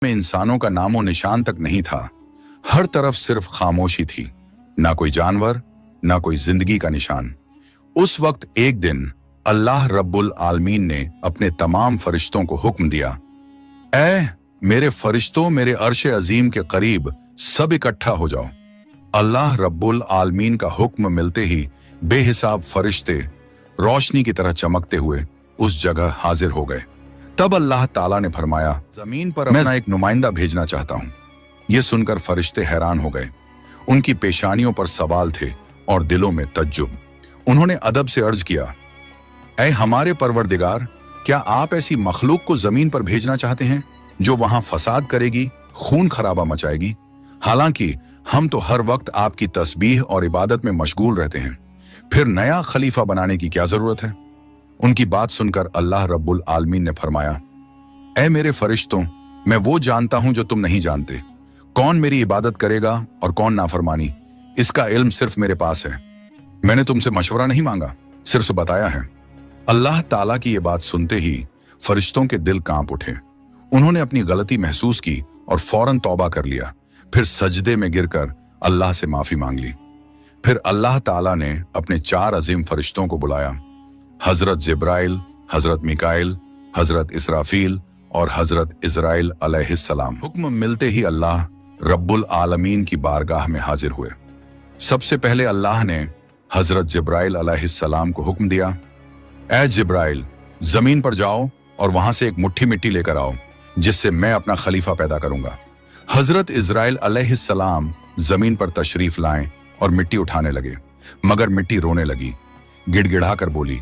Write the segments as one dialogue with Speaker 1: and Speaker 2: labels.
Speaker 1: में इंसानों का नामो निशान तक नहीं था। हर तरफ सिर्फ खामोशी थी, ना कोई जानवर, ना कोई जिंदगी का निशान। उस वक्त एक दिन अल्लाह रब्बुल आलमीन ने अपने तमाम फरिश्तों को हुक्म दिया, ऐ मेरे फरिश्तों, मेरे अर्श अजीम के करीब सब इकट्ठा हो जाओ। अल्लाह रब्बुल आलमीन का हुक्म मिलते ही बेहिसाब फरिश्ते रोशनी की तरह चमकते हुए उस जगह हाजिर हो गए। तब अल्लाह ताला ने फरमाया, जमीन पर मैं एक नुमाइंदा भेजना चाहता हूं। यह सुनकर फरिश्ते हैरान हो गए। उनकी पेशानियों पर सवाल थे और दिलों में तज्जुब। उन्होंने अदब से अर्ज किया, ऐ हमारे परवरदिगार, क्या आप ऐसी मखलूक को जमीन पर भेजना चाहते हैं जो वहां फसाद करेगी, खून खराबा मचाएगी? हालांकि हम तो हर वक्त आपकी तस्बीह और इबादत में मशगूल रहते हैं, फिर नया खलीफा बनाने की क्या जरूरत है? उनकी बात सुनकर अल्लाह रब्बुल आलमीन ने फरमाया, ऐ मेरे फरिश्तों, मैं वो जानता हूं जो तुम नहीं जानते। कौन मेरी इबादत करेगा और कौन नाफरमानी, इसका इल्म सिर्फ मेरे पास है। मैंने तुमसे मशवरा नहीं मांगा, सिर्फ बताया है। अल्लाह ताला की ये बात सुनते ही फरिश्तों के दिल कांप उठे। उन्होंने अपनी गलती महसूस की और फौरन तौबा कर लिया। फिर सजदे में गिरकर अल्लाह से माफी मांग ली। फिर अल्लाह ताला ने अपने 4 अजीम फरिश्तों को बुलाया, हजरत जिब्राइल, हजरत मिकाइल, हजरत इसराफील और हजरत इजराइल अलैहिस्सलाम। हुक्म मिलते ही अल्लाह रब्बुल आलमीन की बारगाह में हाजिर हुए। सबसे पहले अल्लाह ने हजरत जिब्राइल अलैहिस्सलाम को हुक्म दिया, ऐ जिब्राइल, जमीन पर जाओ और वहां से एक मुट्ठी मिट्टी लेकर आओ, जिससे मैं अपना खलीफा पैदा करूंगा। हजरत इजराइल अलैहिस्सलाम जमीन पर तशरीफ लाएं और मिट्टी उठाने लगे, मगर मिट्टी रोने लगी। गिड़गिड़ाकर बोली,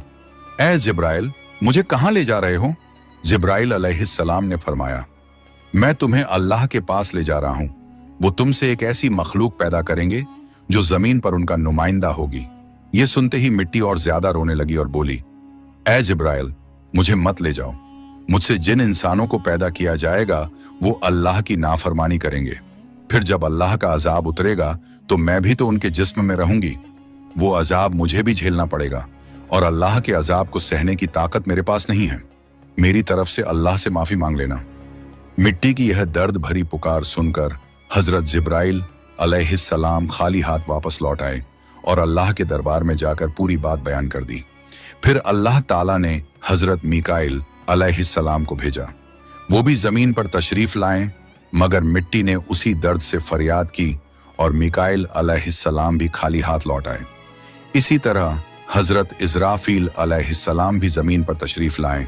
Speaker 1: ऐ जिब्राइल, मुझे कहां ले जा रहे हो? जिब्राइल अलैहिस्सलाम ने फरमाया, मैं तुम्हें अल्लाह के पास ले जा रहा हूं। वो तुमसे एक ऐसी मखलूक पैदा करेंगे जो जमीन पर उनका नुमाइंदा होगी। ये सुनते ही मिट्टी और ज्यादा रोने लगी और बोली, ऐ जिब्राइल, मुझे मत ले जाओ। मुझसे जिन इंसानों को पैदा किया जाएगा वो अल्लाह की नाफरमानी करेंगे। फिर जब अल्लाह का अजाब उतरेगा तो मैं भी तो उनके जिस्म में रहूंगी। वो अजाब मुझे भी झेलना पड़ेगा और अल्लाह के अजाब को सहने की ताकत मेरे पास नहीं है। मेरी तरफ से अल्लाह से माफी मांग लेना। मिट्टी की यह दर्द भरी पुकार सुनकर हजरत जिब्राइल अलैहिस्सलाम खाली हाथ वापस लौट आए और अल्लाह के दरबार में जाकर पूरी बात बयान कर दी। फिर अल्लाह ताला ने हजरत मिकाइल अलैहिस्सलाम को भेजा। वो भी जमीन पर तशरीफ लाएं, मगर मिट्टी ने उसी दर्द से फरियाद की और मिकाइल अलैहिस्सलाम भी खाली हाथ लौट आए। इसी तरह हजरत इजराफील अलैहिस्सलाम भी जमीन पर तशरीफ लाएं,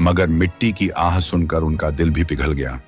Speaker 1: मगर मिट्टी की आह सुनकर उनका दिल भी पिघल गया।